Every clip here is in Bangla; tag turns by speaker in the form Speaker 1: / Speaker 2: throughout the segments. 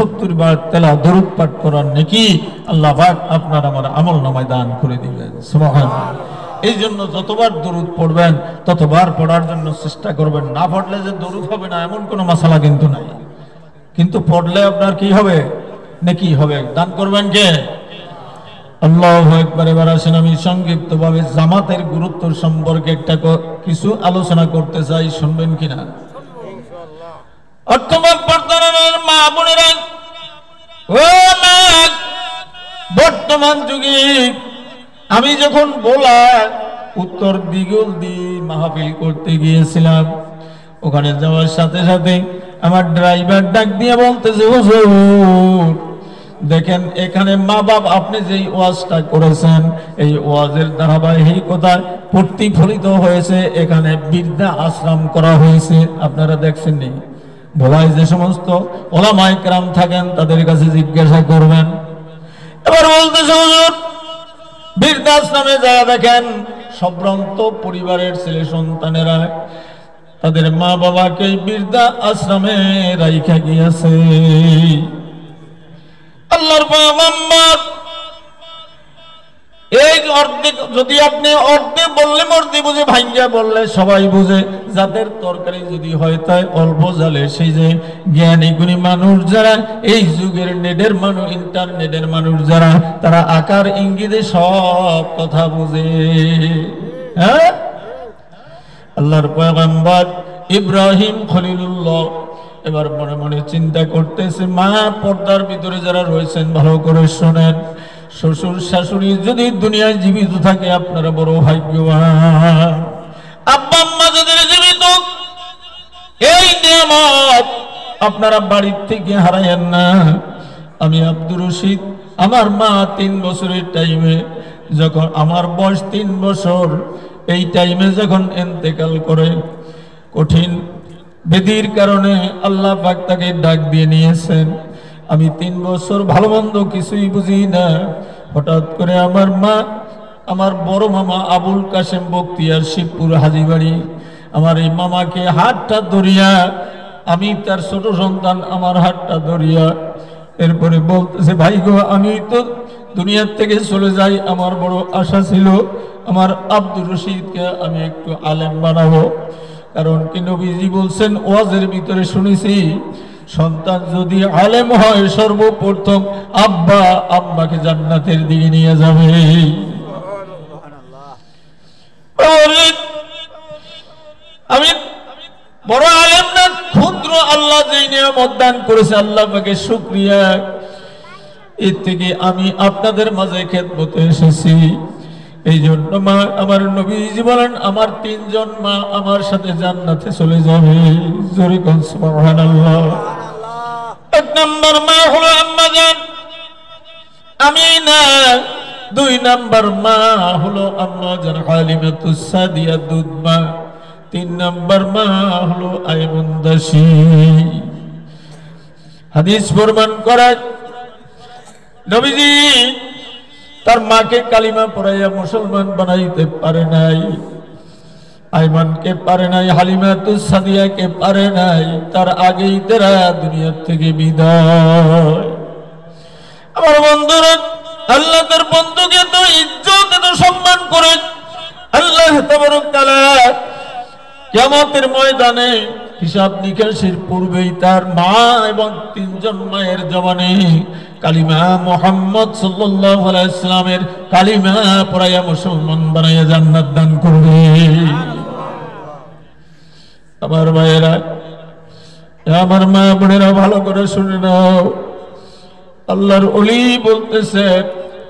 Speaker 1: 70 বার তেলা দরুদ পাঠ করার নেকি আল্লাহ পাক আপনার আমার আমলনামায় দান করে দিবেন। সুবহানাল্লাহ। এই জন্য যতবার দরুদ পড়বেন ততবার পড়ার জন্য চেষ্টা করবেন। না পড়লে যে দরুদ হবে না এমন কোনো মাসালা কিন্তু নাই, কিন্তু পড়লে আপনার কি হবে? নেকি হবে। দান করবেন কে? আল্লাহু আকবার। এবার আসেন আমি সংক্ষিপ্তভাবে জামাতের গুরুত্ব সম্পর্কে একটা কিছু আলোচনা করতে চাই, শুনবেন কিনা? অর্থবান পর্দার মা বোনেরা, ও মা, বর্তমান যুগে আমি যখন বলা উত্তর দিগলদি মাহফিল করতে গিয়েছিলাম, ওখানে যাওয়ার সাথে সাথে আমার ড্রাইভার ডাক দিয়ে বলতেছে, হুজুর দেখেন এখানে মা বাপ আপনি যেই ওয়াজটা করেছেন এই ওয়াজের ধারাবাহিকতা প্রতিফলিত হয়েছে, এখানে বৃদ্ধা আশ্রম করা হয়েছে। আপনারা দেখছেন নি? ভোলায় যে সমস্ত ওলামায়ে কেরাম থাকেন তাদের কাছে জিজ্ঞাসা করবেন। এবার বলতেছে, হুজুর বৃদ্ধাশ্রমে যারা দেখেন সম্ভ্রান্ত পরিবারের ছেলে সন্তানেরা তাদের মা বাবাকে বৃদ্ধা আশ্রমে রাইখা গিয়েছে। আল্লাহর পয়গম্বর এই অর্ধেক যদি আপনি অর্ধেক বললে মর্দে বুঝে, ভাঙ্গা বললে সবাই বুঝে, যাদের তরকারি যদি হয় তাই অল্প জালে, সেই যে জ্ঞানী গুণী মানুষ যারা, এই যুগের নেটের মানুষ, ইন্টারনেটের মানুষ যারা, তারা আকার ইঙ্গিতে সব কথা বুঝে। হ্যাঁ, আল্লাহর পয়গম্বর ইব্রাহিম খলিলুল্লাহ এবার মনে মনে চিন্তা করতেছে, মা পর্দার ভিতরে যারা রয়েছেন ভালো করে শোনেন, শ্বশুর শাশুড়ি যদি দুনিয়ায় জীবিত থাকে আপনারা বড় ভাগ্যবান। আব্বা আম্মা যদি জীবিত, এই নিয়ামত আপনারা বাড়ির থেকে হারায়েন না। আমি আব্দুর রশিদ, আমার মা 3 বছরের টাইমে, যখন আমার বয়স 3 বছর, এই টাইমে যখন ইন্তেকাল করে, কঠিন বেদির কারণে আল্লাহ পাক তাকে ডাক দিয়ে নিয়েছেন। আমি 3 বছর ভালো মন্দ কিছুই বুঝি না। হঠাৎ করে আমার মা, আমার বড় মামা আবুল কাশেম বক্তিয়ার শিবপুর হাজিবাড়ি, আমার এই মামাকে হাতটা ধরিয়া, আমি তার ছোট সন্তান, আমার হাতটা ধরিয়া এরপরে বলতেছে, ভাই গো আমি তো দুনিয়ার থেকে চলে যাই, আমার বড় আশা ছিল আমার আব্দুর রশিদকে আমি একটু আলেম বানাবো। কারণ কি নবীজি বলছেন, ওয়াজের ভিতরে শুনেছি সন্তান যদি আলেম হয় সর্বপ্রথম আব্বা আম্মাকে জান্নাতের দিকে নিয়ে যাবে। আমি বড় আলেম না, ক্ষুদ্র আল্লাহ যেই নিয়ামত দান করেছে আল্লাহ পাকের শুকরিয়া। এর থেকে আমি আপনাদের মাঝে খেদমতে এসেছি। এই জন্য মা, আমার নবীজি বলেন আমার 3 জন মা আমার সাথে জান্নাতে চলে যাবে। জোরে কোন সুবহানাল্লাহ। 1 নম্বর মা হলো আম্মা জান আমিনা, 2 নম্বর মা হলো আম্মা জান হালিমাতুস সাদিয়া দুধ মা, 3 নম্বর মা হলো আইমুন দাসী। হাদিস প্রমাণ করে নবীজি তার মাকে কালিমা পড়াইয়া মুসলমান বানাইতে পারে নাই, আইমানকে পারে নাই, হালিমাতুস সাদিয়াকে পারে নাই, তার আগেই তারা দুনিয়া থেকে বিদায়। আমার বন্ধুরা, আল্লাহ তার বন্ধুকে এত ইজ্জত এত সম্মান করে আল্লাহ তাবারক তাআলা কিয়ামতের ময়দানে হিসাব নিকাশের পূর্বেই তার মা এবং 3 জন মায়ের জবানে কালিমা মুহাম্মদ সাল্লাল্লাহু আলাইহি ওয়াসাল্লামের কালিমা পড়াইয়া মুসলমান বানাইয়া জান্নাত দান করবে। আমার ভাইয়েরা, আমার মা বোনেরা ভালো করে শুনে নাও। আল্লাহর ওলি বলতেছে,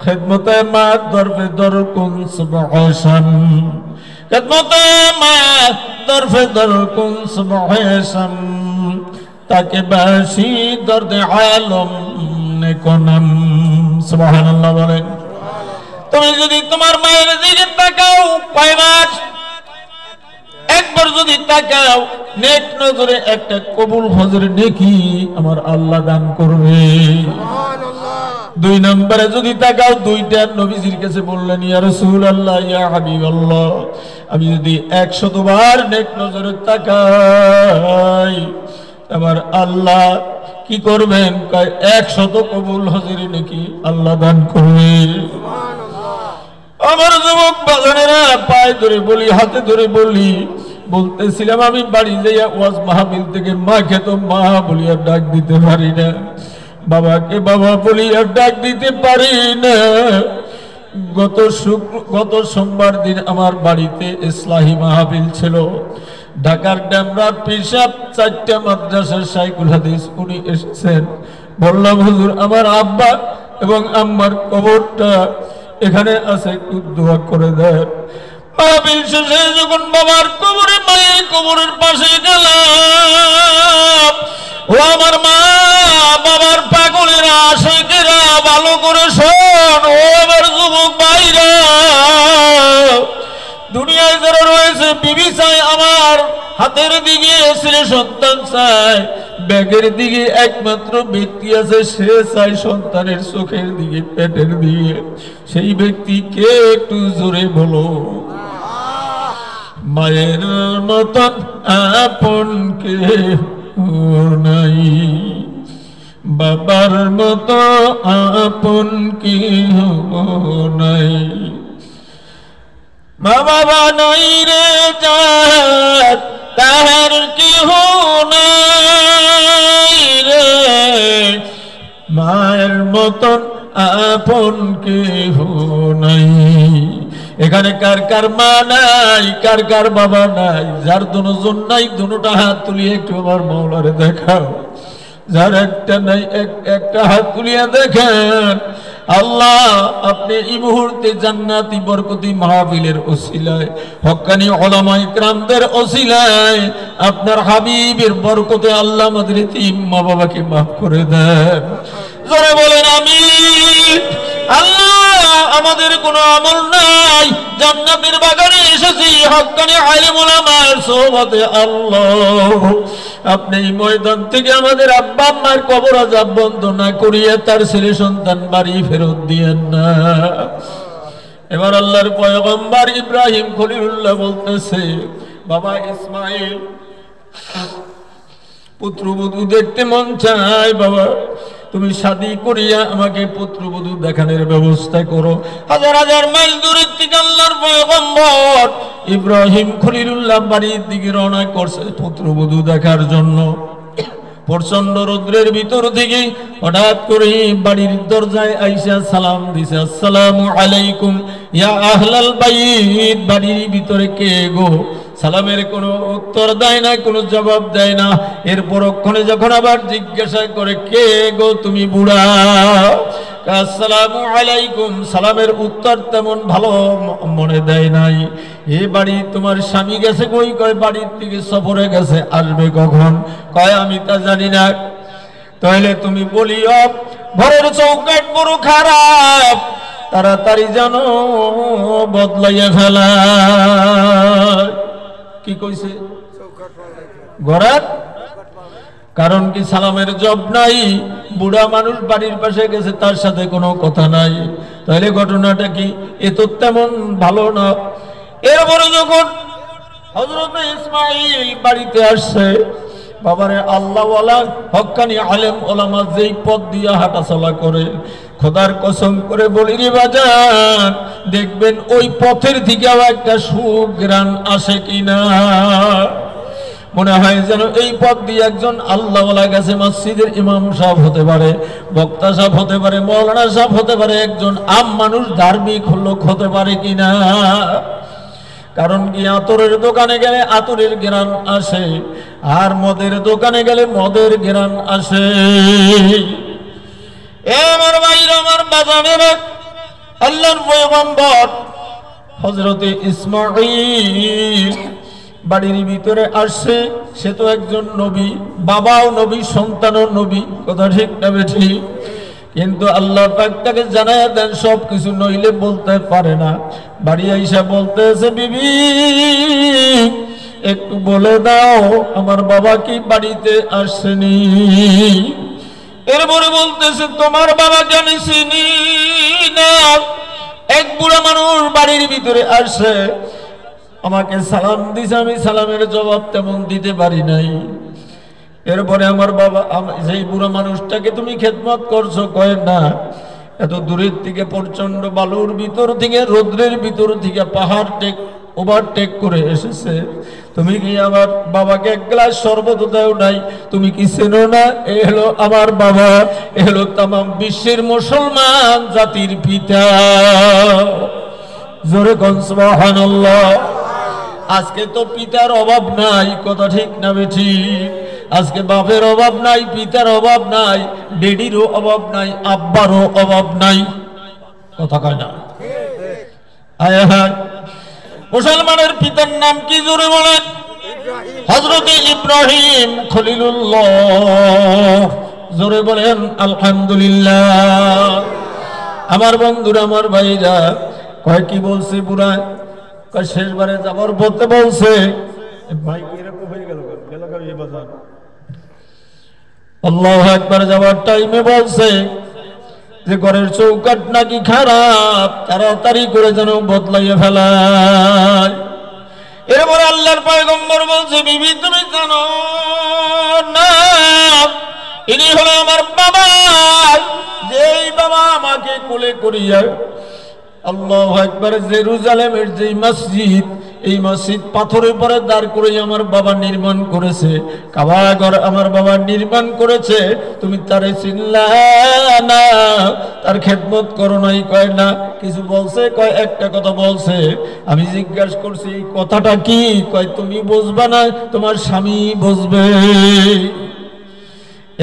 Speaker 1: খেদমতে মা দরফে দরকুন সুবহান, খেদমতে মা দরফে দরকুন সুবহান, তাকে বাসি দর্দে আলম নেকনম। সুবহানাল্লাহ বলেন। তুমি যদি তোমার মায়ের দিকে তাকাও, 5 মাস একবার যদি তাকাও, নেক নজরে একটা কবুল হজের নেকি আমার আল্লাহ দান করবে। সুবহানাল্লাহ। 2 নম্বরে যদি তাকাও, 2টা নবীজির কাছে বললেন, ইয়া রাসূলুল্লাহ, ইয়া হাবিবাল্লাহ, আমি যদি 100 বার নেক নজরে তাকাই আমার আল্লাহ কি করবেন? 100 কবুল হাজিরি নাকি আল্লাহ দান করবে। আমার যুবক বাজানেরা পায়ে ধরে বলি, হাতে ধরে বলি, বলতেছিলাম আমি বাড়ি যাইয়া ওয়াজ মাহফিল থেকে মাকে তো মা বলি আর ডাক দিতে পারি না, বাবাকে বাবা বলি আর ডাক দিতে পারি না। গত সোমবার দিন আমার বাড়িতে ইসলাহি মাহফিল ছিল। ঢাকার ডেমরার পিসাব 4টা মাদ্রাসার শাইখুল হাদিস উনি এসেছেন। বললাম হুজুর আমার আব্বা এবং আম্মার কবরটা এখানে আছে, একটু দোয়া করে দেন। মাহফিল শেষে যখন বাবার কবরে মায়ের কবরের পাশে গেলাম, ও আমার মা বাবার পাগলেরা আশিকেরা ভালো করে শোন, ও আমার যুবক ভাইরা, দুনিয়ায় যারা রয়েছে বিবি চাই আমার হাতের দিকে, ছেলে সন্তান চাই ব্যাগের দিকে, একমাত্র ব্যক্তি আছে সে চাই সন্তানের চোখের দিকে, পেটের দিকে। সেই ব্যক্তি কে? একটু জোরে বলো। মায়ের মতন আপন কেহ নাই, বাবার মতো আপন কেহ নাই, মা বাবা নাই রে যার তাহার কেহ নাই রে, মায়ের মতন আপন কেহ নাই। এখানে কার কার মা নাই, কার কার বাবা নাই? যার দুজন নাই দুটা হাত তুলিয়ে একটু আমার মাওলারে দেখাও। যার একটা নাই একটা হাত তুলিয়া দেখেন। আল্লাহ আপনি এই মুহূর্তে জান্নাতি বরকতি মাহফিলের ওসিলায়, হক্কানি উলামা ইকরামদের ওসিলায়, আপনার হাবিবের বরকতে আল্লাহ আমাদের তিন মা বাবাকে মাফ করে দেন। জোরে বলেন আমিন। আল্লাহ আমাদের কোনো আমল নাই, জান্নাতের বাগানে এসেছি হক্কানি আলেম উলামার সোহবতে। আল্লাহ আপনি এই ময়দান থেকে আমাদের আব্বা আম্মার কবর আযাব বন্ধ না করিয়ে তার ছেলে সন্তান বাড়ি ফেরত দিয়েন না। এবার আল্লাহর পয়গম্বর ইব্রাহিম খলিলুল্লাহ বলতেছে, বাবা ইসমাইল পুত্রবধূ দেখতে মন চায়, বাবা তুমি শাদী করিয়া আমাকে পুত্রবধূ দেখানোর ব্যবস্থা করো। হাজার হাজার মাইল দূরের থেকে আল্লাহর পয়গম্বর ইব্রাহিম খলিলুল্লাহ বাড়ির দিকে রওনা করছে পুত্রবধূ দেখার জন্য। প্রচন্ড রৌদ্রের ভিতর থেকে হঠাৎ করে বাড়ির দরজায় আইসা সালাম দিছে, আসসালামু আলাইকুম ইয়া আহলাল বাইত। বাড়ির ভিতরে কে গো? সালামের কোনো উত্তর দেয় না, কোনো জবাব দেয় না। এর পরক্ষণে যখন আবার জিজ্ঞাসা করে কে গো তুমি বুড়া, আসসালামু আলাইকুম, সালামের উত্তর তেমন ভালো মনে দেয় নাই। এ বাড়ি তোমার স্বামী গেছে কই? কয় বাড়ির থেকে সফরে গেছে, আসবে কখন? কয় আমি তা জানি না। তাহলে তুমি বলিও ঘরের চৌকাট বড় খারাপ, তাড়াতাড়ি যেন বদলাইয়া ফেলা। কি কইছে? ঘরের কারণ কি সালামের জব নাই, বুড়া মানুষ বাড়ির পাশে গেছে, তার সাথে কোনো কথা নাই। তাহলে ঘটনাটা কি? এ তো তেমন ভালো না। এরপরে যখন হযরত ইসমাঈল বাড়িতে আসছে, বাবারে আল্লাহওয়ালা হক্কানি আলেম ওলামা যেই পথ দিয়া হাঁটাচলা করে, খোদার কসম করে বলি রে বাজান, দেখবেন ওই পথের দিকেও একটা সুঘ্রাণ আসে কিনা। মনে হয় যেন এই পথ দিয়ে একজন আল্লাহওয়ালা গেছে। মসজিদের ইমাম সাহেব হতে পারে, বক্তা সাহেব হতে পারে, মৌলানা সাহেব হতে পারে, একজন আম মানুষ ধার্মিক লোক হতে পারে কিনা। কারণ কি আতরের দোকানে গেলে আতরের ঘ্রাণ আসে, আর মদের দোকানে গেলে মদের ঘ্রাণ আসে। এ আমার ভাইরা, আমার বাজানেরা, আল্লাহর পয়গম্বর হযরতে ইসমাঈল বাড়ির ভিতরে আসছে। সে তো একজন নবী, বাবাও নবী, সন্তানও নবী, কথা ঠিক না বেঠি? কিন্তু আল্লাহ পাক তাকে জানায়া দেন সব কিছু, নইলে বলতে পারে না। বাড়ি আইসা বলতেছে, বিবি একটু বলে দাও আমার বাবা কি বাড়িতে আসেনি? এরপরে বলতেছে, তোমার বাবাকে আমি চিনি না। এক বুড়া মানুষ বাড়ির ভিতরে আসছে, আমাকে সালাম দিছে, আমি সালামের জবাব তেমন দিতে পারি নাই। এরপরে আমার বাবা যেই বুড়া মানুষটাকে তুমি খেদমত করছো, কয় না, এত দূরের থেকে প্রচন্ড বালুর ভিতর থেকে, রৌদ্রের ভিতর থেকে পাহাড় ওভারটেক করে এসেছে, তুমি কি আমার বাবাকে এক গ্লাস শরবত দাও নাই? তুমি কি চেনো না এ হলো আমার বাবা, এ হলো তামাম বিশ্বের মুসলমান জাতির পিতা। জোরে কোন সুবহানাল্লাহ। আজকে তো পিতার অভাব নাই, কথা ঠিক না বেঠিক? আজকে বাপের অভাব নাই, পিতার অভাব নাই, ডেডিরও অভাব নাই, আব্বারও অভাব নাই, কথা কয় না? আয় হায়, মুসলমানের পিতার নাম কি জোরে বলেন? হযরত ইব্রাহিম খলিলুল্লাহ। জোরে বলেন আলহামদুলিল্লাহ। আমার বন্ধুরা, আমার ভাইরা, কয় কি বলছে বুড়া? কয় শেষবারে যাবার বলতে বলছে, ভাই এরকম হয়ে গেল এই বাজার, আল্লাহু আকবার, যাওয়ার টাইমে বলছে যে ঘরের চৌকাট নাকি খারাপ, তাড়াতাড়ি করে যেন বদলাইয়া ফেলায়। এরপর আল্লাহর পয়গম্বর বলছে, বিবি তুমি জানো না ইনি হলো আমার বাবা, যেই বাবা আমাকে কোলে করিয়া আল্লাহু আকবার জেরুজালেমের যেই মসজিদ, এই মসজিদ পাথরের পরে দাঁড় করে আমার বাবা নির্মাণ করেছে, কাবা ঘর আমার বাবা নির্মাণ করেছে, তুমি তারে চিনলা না, তার খেদমত করো নাই? কয় না। কিছু বলছে? কয় একটা কথা বলছে। আমি জিজ্ঞাসা করছি এই কথাটা কি? কয় তুমি বুঝবা না, তোমার স্বামী বুঝবে।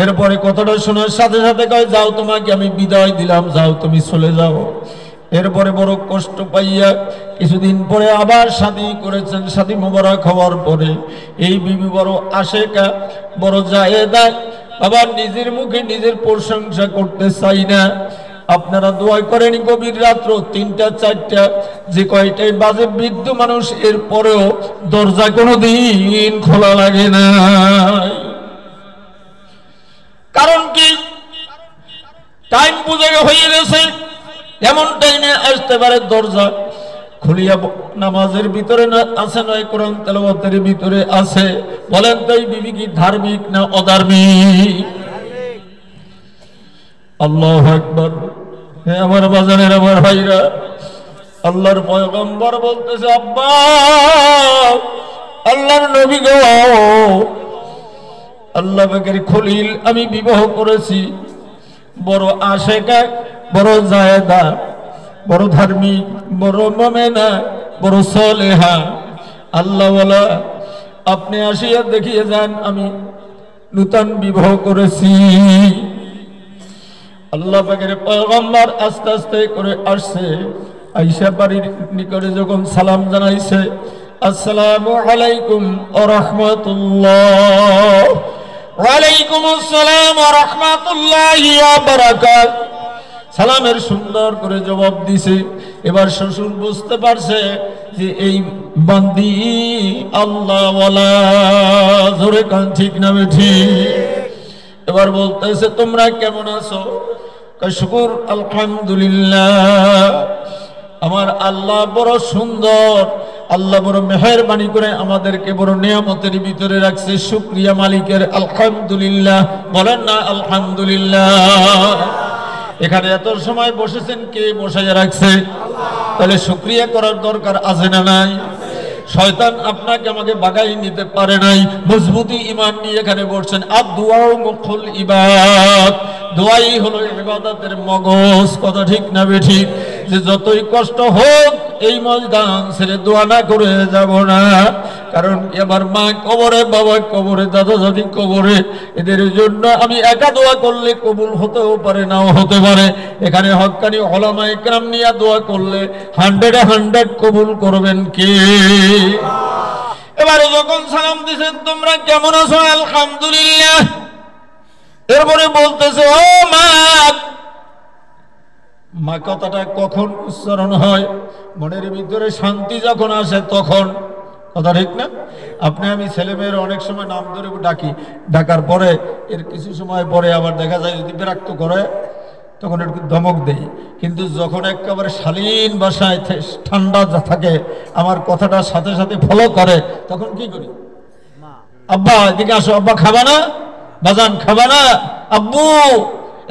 Speaker 1: এরপরে কথাটা শোনার সাথে সাথে কয় যাও, তোমাকে আমি বিদায় দিলাম, যাও তুমি চলে যাও। এরপরে বড় কষ্ট পাইয়া কিছুদিন পরে আবার শাদী করেছেন। শাদী মোবারক হওয়ার পরে এই বিবি বড় আশেকা, বড় জায়েদা, আবার নিজের মুখে নিজের প্রশংসা করতে চাই না। আপনারা দোয়া করেন গভীর রাত্র ৩টা ৪টা যে কয়টাই বাজে বৃদ্ধ মানুষ, এর পরেও দরজা কোনোদিন খোলা লাগে না। কারণ কি? টাইম বুঝে হয়ে গেছে, এমন টাইমে আসতে পারে দরজা খুলিয়া নামাজের ভিতরে আছে, নয় কোরআন তেলাওয়াতের ভিতরে আছে। বলেন তো এই বিবি কি ধার্মিক না অধার্মিক? আল্লাহু আকবার। হে আমার বাজানের আমার ভাইরা, আল্লাহর পয়গম্বর বলতেছে, আব্বা আল্লাহর নবী গো, আল্লাহ পাকের খলিল আমি বিবাহ করেছি, বড় আশেকা, বড় জায়েদা, বড় ধার্মিক, বড় মুমিনা, বড় সালেহা, আল্লাহওয়ালা। আপনি আসিয়া দেখিয়ে যান আমি নূতন বিবাহ করেছি। আল্লাহ পাকের পয়গম্বর আস্তে আস্তে করে আসছে, আয়েশা বাড়ির নিকটে যখন সালাম জানাইছে, আসসালামু আলাইকুম ওয়া রাহমাতুল্লাহ। ওয়া আলাইকুম আসসালাম ওয়া রাহমাতুল্লাহি ওয়া বারাকাতুহু। সালামের সুন্দর করে জবাব দিছে। এবার শ্বশুর বুঝতে পারছে যে এই বান্দি আল্লাহওয়ালা। জোরে কান ঠিক না বেঠিক? এবার বলতেছে তোমরা কেমন আছো? শুকুর আলহামদুলিল্লাহ, আমার আল্লাহ বড় সুন্দর, আল্লাহ বড় মেহেরবানি করে আমাদেরকে বড় নিয়ামতের ভিতরে রাখছে, শুকরিয়া মালিকের আলহামদুলিল্লাহ। বলেন না আলহামদুলিল্লাহ। এখানে এত সময় বসেছেন, কে বসাইয়া রাখছে? তাহলে শুকরিয়া করার দরকার আছে না নাই? শয়তান আপনাকে আমাকে বাগাই নিতে পারে নাই, মজবুতি ঈমান নিয়ে এখানে বসছেন। আর দুআউ মুখুল ইবাদ, দোয়াই হলো ইবাদতের মগজ, কথা ঠিক না বেঠিক? যে যতই কষ্ট হোক এই ময়দান ছেড়ে দোয়া না করে যাব না। কারণ আমার মা কবরে, বাবা কবরে, দাদা দাদি কবরে, এদের জন্য আমি একা দোয়া করলে কবুল হতেও পারে, নাও হতে পারে। এখানে হক্কানি উলামা ইকরাম নিয়ে দোয়া করলে 100 কবুল করবেন কে? এবারে যখন সালাম দিছেন তোমরা কেমন আছো? আলহামদুলিল্লাহ। এরপরে বলতেছে ও মা। মা কথাটা কখন উচ্চারণ হয়? মনের ভিতরে শান্তি যখন আসে তখন, কথা ঠিক না? আপনি আমি ছেলে মেয়ের অনেক সময় নাম ধরে ডাকি, ডাকার পরে এর কিছু সময় পরে আবার দেখা যায় যদি বিরক্ত করে তখন একটু ধমক দেই। কিন্তু যখন একেবারে শালীন ভাষায় ঠান্ডা থাকে, আমার কথাটা সাথে সাথে ফলো করে, তখন কি করি? আব্বা এদিকে আসো, আব্বা খাবা না? বাজান খাবা না আব্বু,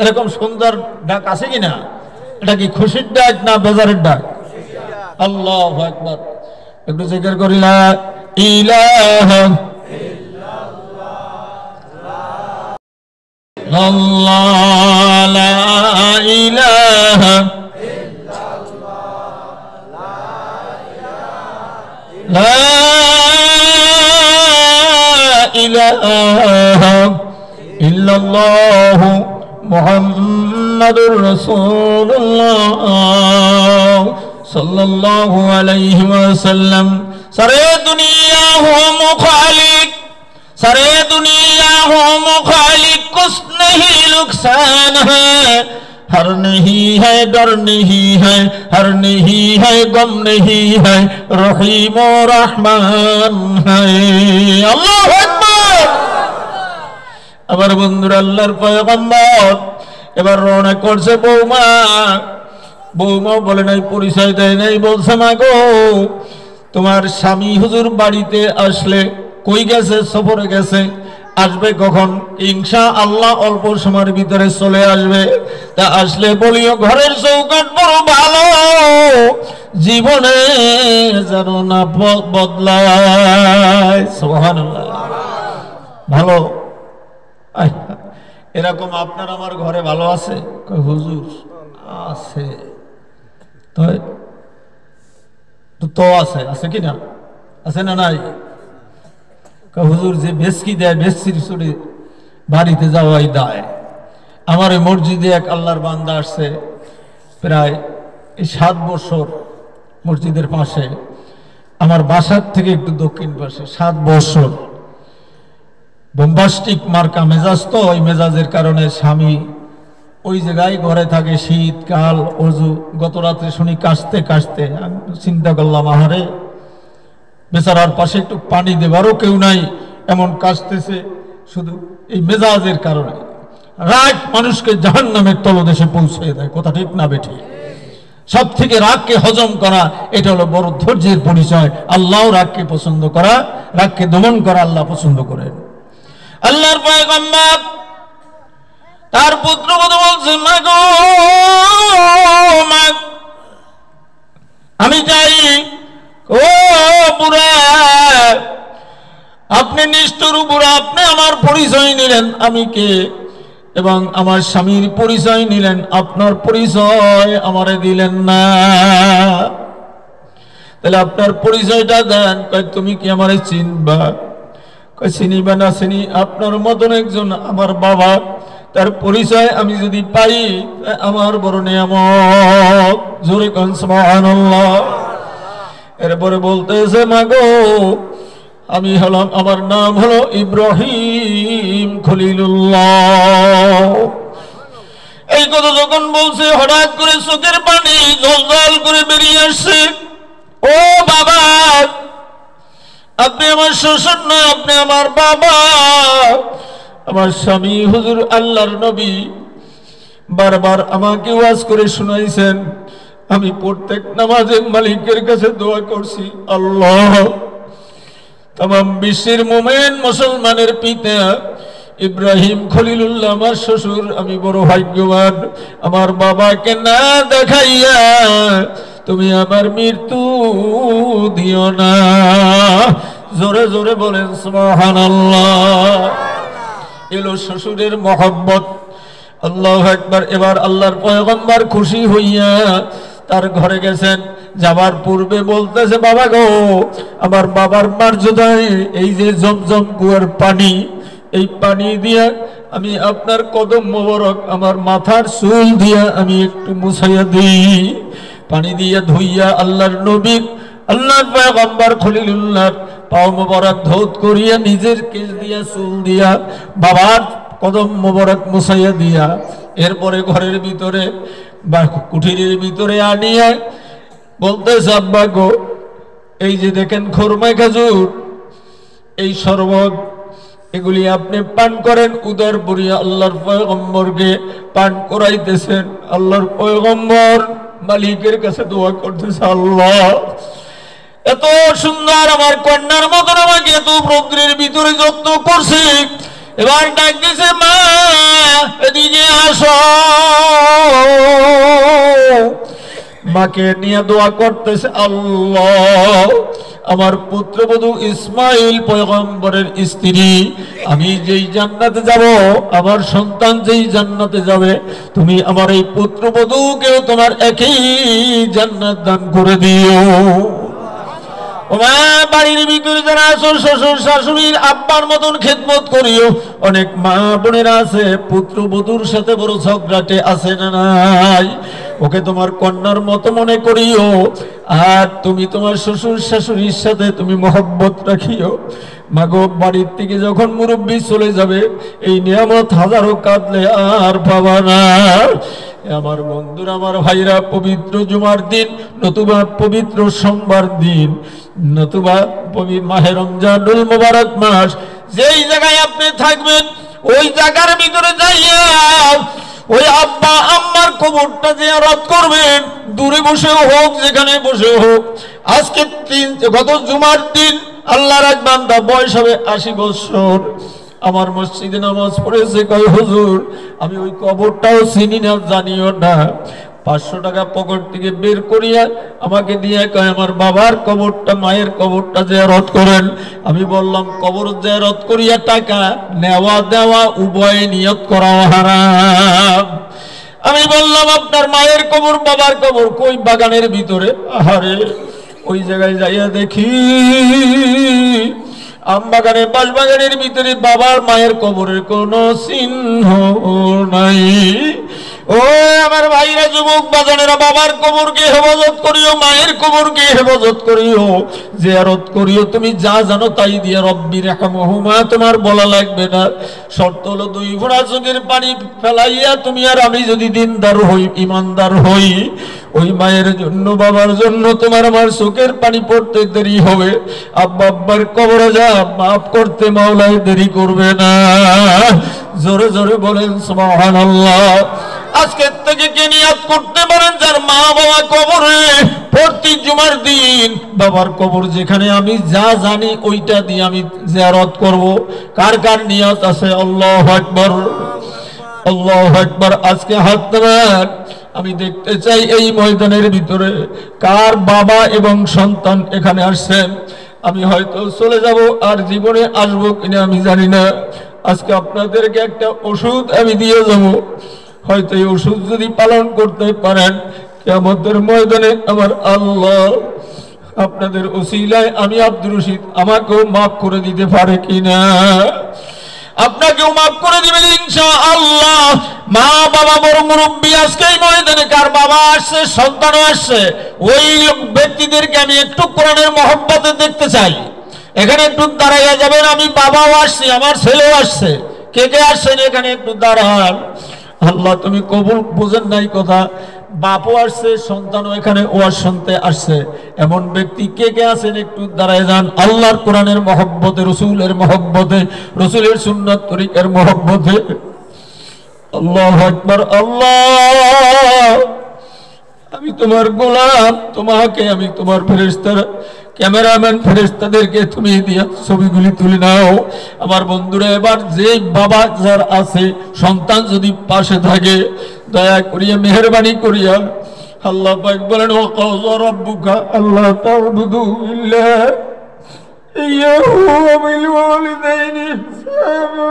Speaker 1: এরকম সুন্দর ডাক আছে কিনা? এটা কি খুশির ডাক না বেজারের ডাক? আল্লাহু আকবার। একটু জিকির করি লা ইলাহা ইল্লাল্লাহ, লা ইলাহা লা ইলাহা ইল্লাল্লাহু মুহাম্মাদুর রাসূলুল্লাহ सल्लल्लाहु अलैहि वसल्लम। सारे दुनिया हो मुखालिक, सारे दुनिया हो मुखालिक, कुछ नहीं नुकसान है, हर नहीं है डर नहीं है, हर नहीं है गम नहीं है, रहीम और रहमान है। अल्लाहु अकबर। আবার বন্ধুরা আল্লাহর পয়গম্বর এবার রওনা করছে। বৌমা বৌমা বলে নাই, পরিচয় দেয় নাই, বলছে মা গো তোমার স্বামী হুজুর বাড়িতে আসলে, কই গেছে? সফরে গেছে, আসবে কখন? ইনশাআল্লাহ অল্প সময়ের ভিতরে চলে আসবে। তা আসলে বলিও ঘরের চৌকাট বড় ভালো, জীবনে যেন না বদলায়। সুবহানাল্লাহ। ভালো এরকম আপনার আমার ঘরে ভালো আছে? হুজুর আছে তো আছে, আছে কি না? আছে না নাই? হুজুর যে বেশকি দেয়, বেশকির চুরি বাড়িতে যাওয়াই দায়। আমার এই মসজিদে এক আল্লাহর বান্দা আসছে, প্রায় 7 বছর মসজিদের পাশে, আমার বাসার থেকে একটু দক্ষিণ পাশে, 7 বছর। বোম্বাস্টিক মার্কা মেজাজ, তো ওই মেজাজের কারণে স্বামী ওই জায়গায় ঘরে থাকে, শীতকাল, অজু। গত রাত্রে শুনি কাশতে কাশতে, চিন্তা করলাম আহারে বেচারার পাশে একটু পানি দেবারও কেউ নাই, এমন কাশতেছে শুধু এই মেজাজের কারণে। রাগ মানুষকে জাহান্নামের তলদেশে পৌঁছে দেয়, কথা ঠিক না বেঠি? সব থেকে রাগকে হজম করা, এটা হলো বড় ধৈর্যের পরিচয়। আল্লাহ রাগকে পছন্দ করা, রাগকে দমন করা আল্লাহ পছন্দ করেন। আল্লাহর পয়গম্বর তার পুত্র কথা বলছে, মা গো মা, আমি চাই ও বুড়া, আপনি নিষ্ঠুর বুড়া, আপনি আমার পরিচয় নিলেন আমি কে, এবং আমার স্বামীর পরিচয় নিলেন, আপনার পরিচয় আমারে দিলেন না। তাহলে আপনার পরিচয়টা দেন। কয় তুমি কি আমারে চিনবা? কয় চিনিবা না চিনি, আপনার মতন একজন আমার বাবা, তার পরিচয় আমি যদি পাই আমার বড় নিয়ামত। জোরে কোন সুবহানাল্লাহ। এরপরে বলতেছে, মা গো আমি হলাম, আমার নাম হলো ইব্রাহিম খলিলুল্লাহ। এই কথা যখন বলছে, হঠাৎ করে চোখের পানি জল করে বেরিয়ে আসছে। ও বাবা, আপনি আমার শ্বশুর না, আপনি আমার বাবা। আমার স্বামী হুজুর আল্লাহর নবী বারবার আমাকে ওয়াজ করে শুনাইছেন। আমি প্রত্যেক নামাজে মালিকের কাছে দোয়া করছি, আল্লাহ তামাম বিশ্বের মুমিন মুসলমানের পিতা ইব্রাহিম খলিলুল্লাহ আমার শ্বশুর, আমি বড় ভাগ্যবান। আমার বাবাকে না দেখাইয়া তুমি আমার মৃত্যু দিও না। জোরে জোরে বলেন সুবহানাল্লাহ। এলো শ্বশুরের মহব্বত। আল্লাহু আকবার। এবার আল্লাহর পয়গম্বর খুশি হইয়া তার ঘরে গেছেন। যাবার পূর্বে বলতেছে, বাবা গো আমার বাবার মর্যাদায় এই যে জমজম কুয়ার পানি, এই পানি দিয়া আমি আপনার কদম মোবারক আমার মাথার চুল দিয়া আমি একটু মুছাইয়া দিই। পানি দিয়া ধুইয়া আল্লাহর নবীর, আল্লাহর পয়গম্বর খলিলুল্লাহর পাও মোবারক ধৌত করিয়া নিজের কেশ দিয়া চুল দিয়া বাবার কদম মোবারক মুছাইয়া দিয়া এরপরে ঘরের ভিতরে বা কুঠিরের ভিতরে আনিয়া বলতেছে, আব্বা গো এই যে দেখেন খোরমা খেজুর, এই শরবত, এগুলি আপনি পান করেন। উদার পড়িয়া আল্লাহর পয়গম্বরকে পান করাইতেছেন। আল্লাহর পয়গম্বর মালিকের কাছে দোয়া করতেছে, আল্লাহ এত সুন্দর আমার কন্যার মতন আমাকে এত রৌদ্রের ভিতরে যত্ন করছে, এবার ডাক দিছে, মা এদিকে আসো। মাকে নিয়ে দোয়া করতেছে, আল্লাহ আমার পুত্রবধূ ইসমাইল পয়গম্বরের স্ত্রী, আমি যেই জান্নাতে যাব, আমার সন্তান যেই জান্নাতে যাবে, তুমি আমার এই পুত্রবধূকেও তোমার একই জান্নাত দান করে দিও। ওমা বাড়ির ভিতরে যারা আছো, শ্বশুর শাশুড়ির আব্বার মতন খেদমত করিও। অনেক মা বোনেরা আছে পুত্রবধূর সাথে বড় ঝগড়াটে আছে না নাই, ওকে তোমার কন্যার মতো মনে করিও। আর তুমি তোমার শ্বশুর শাশুড়ির সাথে তুমি মহব্বত রাখিও। মাগো বাড়ির থেকে যখন মুরব্বী চলে যাবে, এই নিয়ামত হাজারো কাঁদলে আর পাবা না। আমার বন্ধুরা, আমার ভাইরা, পবিত্র জুমার দিন নতুবা পবিত্র সোমবার দিন নতুবা পবিত্র মাহে রমজানুল মুবারক মাস, যেই জায়গায় আপনি থাকবেন ওই জায়গার ভিতরে যাইয়া ওই আব্বা আম্মার কবরটা জিয়ারত করবেন। দূরে বসেও হোক, যেখানে বসেও হোক। আজকে গত জুমার দিন আল্লাহর এক বান্দা, বয়স হবে 80 বছর, আমার মসজিদে নামাজ পড়েছে। কয় হুজুর, আমি ওই কবরটাও চিনি না, জানিও না। 500 টাকা পকেট থেকে বের করিয়া আমাকে দিয়ে কয়, আমার বাবার কবরটা, মায়ের কবরটা জিয়ারত করেন। আমি বললাম, কবর জিয়ারত করিয়া টাকা নেওয়া দেওয়া উভয় নিয়ত করা হারাম। আমি বললাম, আপনার মায়ের কবর বাবার কবর কই? বাগানের ভিতরে। আহারে, ওই জায়গায় যাইয়া দেখি আমবাগানের বাঁশবাগানের ভিতরে বাবার মায়ের কবরের কোনো চিহ্ন নাই। ও আমার ভাইরা, যুবক বাজানেরা, বাবার কবরকে হেফাজত করিও, মায়ের কবরকে হেফাজত করিও, জিয়ারত করিও। তুমি যা জানো তাই দিয়ে রব্বি রাহমাহুমা, তোমার বলা লাগবে না। শর্ত হলো 2 ফোঁটা চোখের পানি ফেলাইয়া তুমি আর আমি যদি দিনদার হই, ইমানদার হই, ওই মায়ের জন্য বাবার জন্য তোমার আমার চোখের পানি পড়তে দেরি হবে। আব্বা আব্বার কবরে যা মাফ করতে মাওলাই দেরি করবে না। জোরে জোরে বলেন সুবহানাল্লাহ। আজকে থেকে কে নিয়াত করতে পারেন, যার মা বাবা কবরে প্রতি জুমার দিন বাবার কবর যেখানে আমি যা জানি ওইটা দিয়ে আমি জিয়ারত করব। কার কার নিয়ত আছে? আল্লাহু আকবার, আল্লাহু আকবার। আজকে হাত তোলেন। আমি দেখতে চাই এই ময়দানের ভিতরে কার বাবা এবং সন্তান এখানে আসছেন। আমি হয়তো চলে যাব, আর জীবনে আসবো কিনা আমি জানি না। আজকে আপনাদেরকে একটা ওষুধ আমি দিয়ে যাব। হয়তো এই ওষুধ যদি পালন করতে পারেন, কিয়ামতের ময়দানে আমার আল্লাহ আপনাদের ওসিলায় আমি আব্দুর রশিদ আমাকেও মাফ করে দিতে পারে কিনা। আপনাকেও মাফ করে দিবেন ইনশাআল্লাহ। মা বাবা বড় মুরব্বী আজকে এই ময়দানে কার বাবা আসছে, সন্তানও আসছে, ওই ব্যক্তিদেরকে আমি একটু কোরআনের মহব্বতে দেখতে চাই। এখানে একটু দাঁড়াইয়া যাবেন। আমি বাবাও আসছি, আমার ছেলেও আসছে। কে কে আসছেন এখানে একটু দাঁড়ান। আল্লাহ তুমি কবুল, বুঝেন নাই কথা। বাপও আসছে, সন্তানও এখানে ওয়াজ শুনতে আসছে। এমন ব্যক্তি কে কে আছেন একটু দাঁড়ায় যান। আল্লাহর কোরআনের মহব্বতে, রসুলের মহব্বতে, রসুলের সুন্নাত তরিকার মহব্বতে। আল্লাহু আকবার। আল্লাহ, আমি তোমার গোলাম, তোমাকে আমি তোমার ফেরেশতা, ক্যামেরাম্যান ফেরেশতাদেরকে তুমি দিয়া ছবিগুলি তুলে নাও। আমার বন্ধুরা, এবার যে বাবা যার আছে, সন্তান যদি পাশে থাকে, দয়া করিয়া মেহেরবানি করিয়া আল্লাহ পাক বলেন, ওয়াকাযা রাব্বুকা আল্লা তা'বুদু ইল্লা ইয়্যাহু ওয়া বিল ওয়ালিদাইনি ইহসানা।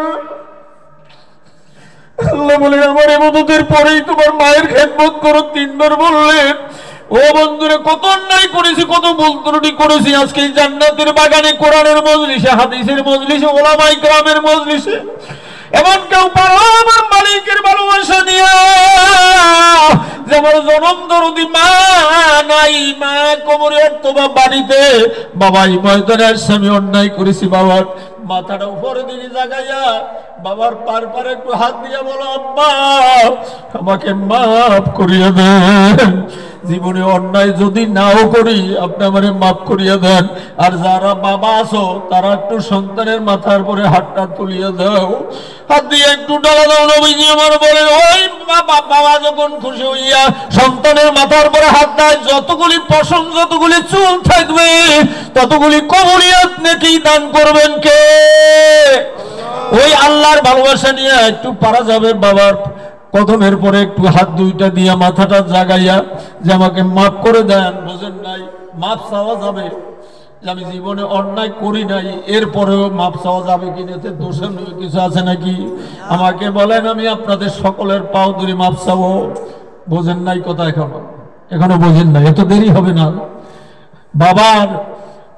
Speaker 1: আল্লাহ বলেন, আমার ইবাদতের পরেই তোমার মায়ের খেদমত করো। 3 বার বললেন। ও বন্ধুরা, কত অন্যায় করেছি, কত ভুল ত্রুটি করেছি। আজকে জান্নাতের বাগানে, কোরআনের মজলিসে, হাদিসের মজলিসে, ওলামায়ে কেরামের মজলিসে এমন কেউ পারো আমার মালিকের ভালোবাসা নিয়ে, যে আমার জনম দরদি মা নাই, মা কবরে অথবা বাড়িতে, বাবাই ময়দানে আসছে, আমি অন্যায় করেছি। বাবার মাথাটা উপরে দিকে জাগাইয়া বাবার পার পারে একটু হাত দিয়ে বলো, আব্বা আমাকে মাফ করিয়া দেন। জীবনে অন্যায় যদি নাও করি, আপনি আমারে মাফ করিয়া দেন। আর যারা বাবা আছো, তারা একটু সন্তানের মাথার পরে হাতটা তুলিয়া দাও, হাত দিয়ে একটু ডালা দাও। নবীজি আমার বলে, ওই বাবা যখন খুশি হইয়া সন্তানের মাথার পরে হাত দেয়, যতগুলি পশম, যতগুলি চুল থাকবে, ততগুলি কবুলিয়াত নেকি দান করবেন কে? ওই আল্লাহর ভালোবাসা নিয়ে একটু পারা যাবে বাবার কদমের পরে একটু হাত দুইটা দিয়া মাথাটা জাগাইয়া যে আমাকে মাফ করে দেন, বুঝেন নাই? মাফ চাওয়া যাবে যে আমি জীবনে অন্যায় করি নাই, এরপরেও মাফ চাওয়া যাবে কিনা? দোষের কিছু আছে নাকি? আমাকে বলেন, আমি আপনাদের সকলের পাও ধরে মাফ চাবো। বোঝেন নাই কথা? এখনো বোঝেন নাই? এত দেরি হবে না। বাবার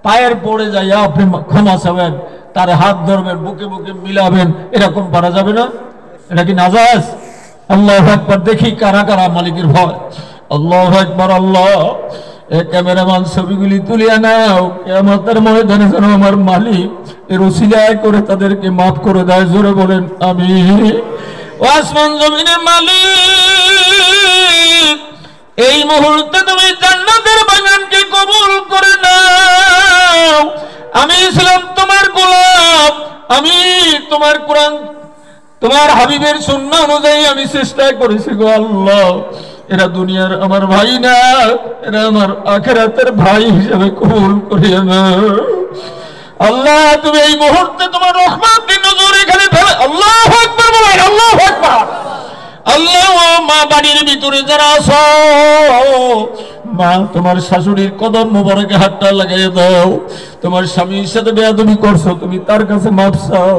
Speaker 1: পায়ের পড়ে যাইয়া আপনি ক্ষমা চাবেন, তার হাত ধরবেন, বুকে বুকে মিলাবেন, এরকম পারা যাবে না? এটা কি নাজায়েজ? আল্লাহু আকবার। দেখি কারা কারা মালিকের ভয়। আল্লাহু আকবার। আল্লাহ, এই ক্যামেরাম্যান ছবিগুলি তুলিয়া নাও, কিয়ামতের ময়দানে যেন আমার মালিক এর উসিলায় করে তাদেরকে মাফ করে দেয়। জোরে বলেন আমিন। ও আসমান জমিনের মালিক, এই মুহূর্তে তুমি জান্নাতের বাগানকে কবুল করে নাও। আমি ছিলাম তোমার গোলাম, আমি তোমার কোরআন, তোমার হাবিবের সুন্নাহ অনুযায়ী আমি চেষ্টা করেছি গো আল্লাহ। এরা দুনিয়ার আমার ভাই না, এরা আমার আখিরাতের ভাই হিসেবে কবুল করিয়া নাও। আল্লাহ, তুমি এই মুহূর্তে তোমার রহমতের নজর এখানে ফেলে। আল্লাহু আকবার বলেন, আল্লাহু আকবার। আল্লাহ, মা বাড়ির ভিতরে যারা আছো, মা তোমার শাশুড়ির কদম মোবারকে হাতটা লাগাইয়ে দাও। তোমার স্বামীর সাথে বেয়াদবি করছো, তুমি তার কাছে মাফ চাও।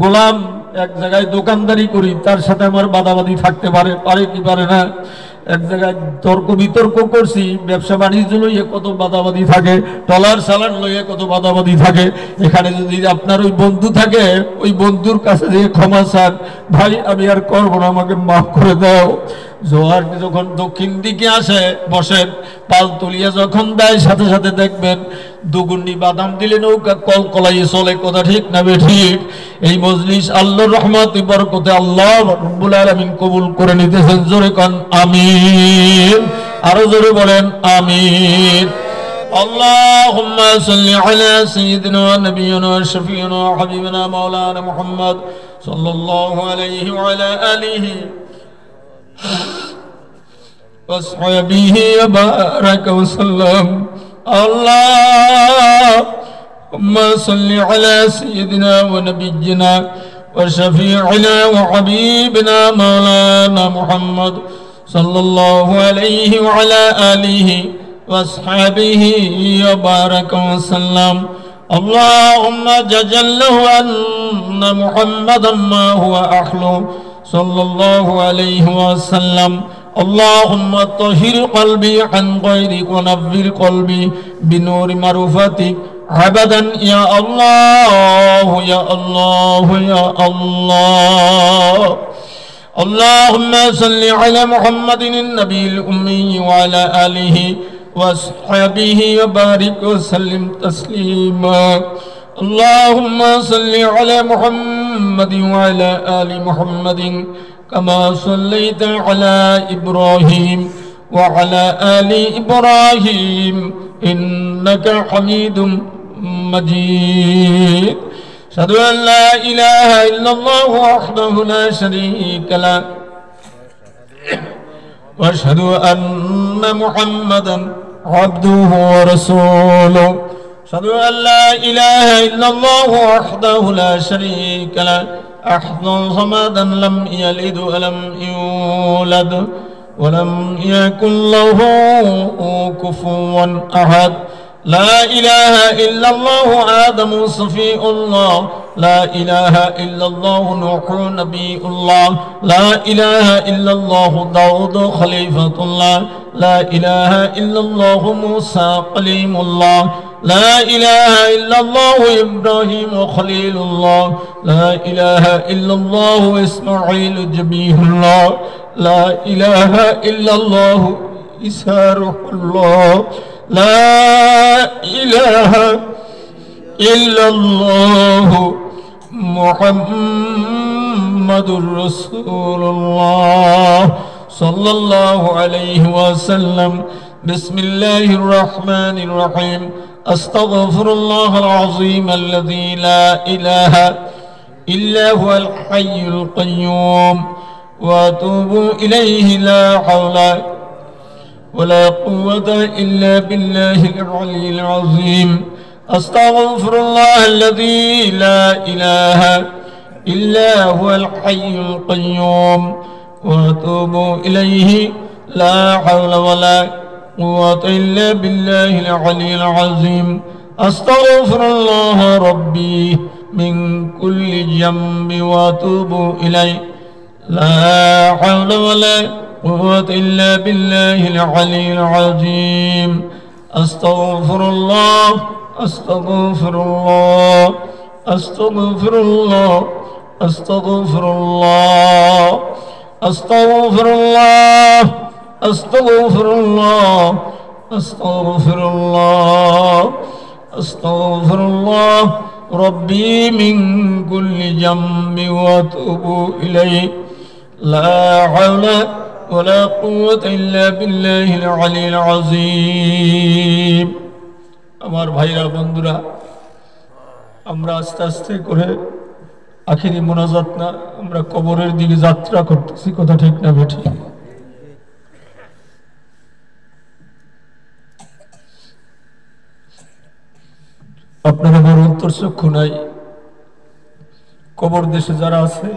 Speaker 1: গোলাম এক জায়গায় দোকানদারি করি, তার সাথে আমার বাদাবাদি থাকতে পারে কি পারে না? এক জায়গায় তর্ক বিতর্ক করছি, ব্যবসা বাণিজ্য লইয়ে কত বাদাবাদি থাকে, টলার সালান লইয়ে কত বাদাবাদি থাকে। এখানে যদি আপনার ওই বন্ধু থাকে, ওই বন্ধুর কাছে যে ক্ষমা চান, ভাই আমি আর করবো না, আমাকে মাফ করে দাও। জোয়ার যখন দক্ষিণ দিকে আসে বসেন, পাল তুলিয়া যখন দেয়, সাথে সাথে দেখবেন দুগুন্ডি বাদাম দিলে নৌকা কলকলাই চলে। কথা ঠিক না ঠিক? এই মজলিস আল্লাহর রহমত বরকতে আল্লাহ রব্বুল আলামিন কবুল করে নিতেছেন। জোরে কোন আমিন। আরো জোরে বলেন আমিন। আল্লাহুম্মা সাল্লি আলা সাইয়্যিদিনা ওয়া নাবিয়িনা ওয়া শাফিয়িনা ওয়া হাবিবিনা মাওলানা মুহাম্মদ সাল্লাল্লাহু আলাইহি ওয়া আলা আলিহি وصحبه وبارك وسلم. اللهم صل على سيدنا ونبينا وشفيعنا وحبيبنا مولانا محمد صلى الله عليه وعلى آله وصحبه وبارك وسلم. اللهم جزله أن محمدا ما هو أحلو صلى الله عليه وسلم. اللهم طهر قلبي عن غيرك ونفر قلبي بنور معرفتك أبدا يا الله يا الله يا الله. اللهم صل على محمد النبي الأمي وعلى آله وصحبه وبارك وسلم تسليما. اللهم صل على محمد وعلى آل محمد كما صليت على إبراهيم وعلى آل إبراهيم إنك حميد مجيد. أشهد أن لا إله إلا الله وحده لا شريك له وأشهد أن محمدا عبده ورسوله. أشهد أن لا إله إلا الله وحده لا شريك له أحد صمدا لم يلد ولم يولد ولم يكن له كفوا أحد. لا إله إلا الله آدم صفي الله. لا إله إلا الله نوح نبي الله. لا إله إلا الله داود خليفة الله. لا إله إلا الله موسى كليم الله. لا إله إلا الله إبراهيم خليل الله. لا إله إلا الله إسماعيل جبيه الله. لا إله إلا الله عيسى روح الله. لا إله إلا الله محمد رسول الله صلى الله عليه وسلم. بسم الله الرحمن الرحيم. أستغفر الله العظيم الذي لا إله إلا هو الحي القيوم وأتوب إليه. لا حول ولا قوة إلا بالله العلي العظيم. أستغفر الله الذي لا إله إلا هو الحي القيوم وأتوب إليه لا حول ولا قوة إلا بالله العلي العظيم أستغفر الله ربي من كل ذنب وأتوب إليه لا حول ولا قوة إلا بالله العلي العظيم أستغفر الله أستغفر الله أستغفر الله أستغفر الله أستغفر الله أستغفر الله أستغفر الله أستغفر الله ربي من كل ذنب وأتوب إليه لا حول ولا قوة إلا بالله العلي العظيم আমার ভাইরা বন্ধুরা আমরা আস্তে আস্তে করে আখিরি মোনাজাত না আমরা কবরের দিকে যাত্রা করতেছি কথা ঠিক না বেঠিক আপনারা আমার অন্তর্চক্ষু নাই কবর দেশে যারা আছে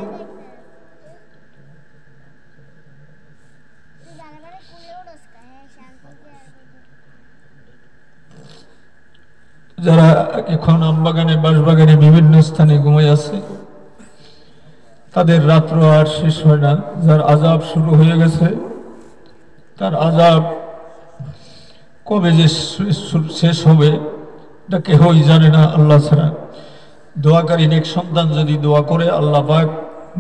Speaker 1: যারা এখন আমবাগানে বাঁশবাগানে বিভিন্ন স্থানে ঘুমাই আছে তাদের রাত্র আর শেষ হয় না যার আযাব শুরু হয়ে গেছে তার আযাব কবে যে শেষ হবে এটা কেউই জানে না আল্লাহ ছাড়া দোয়াকারী নেক সন্তান যদি দোয়া করে আল্লাহ পাক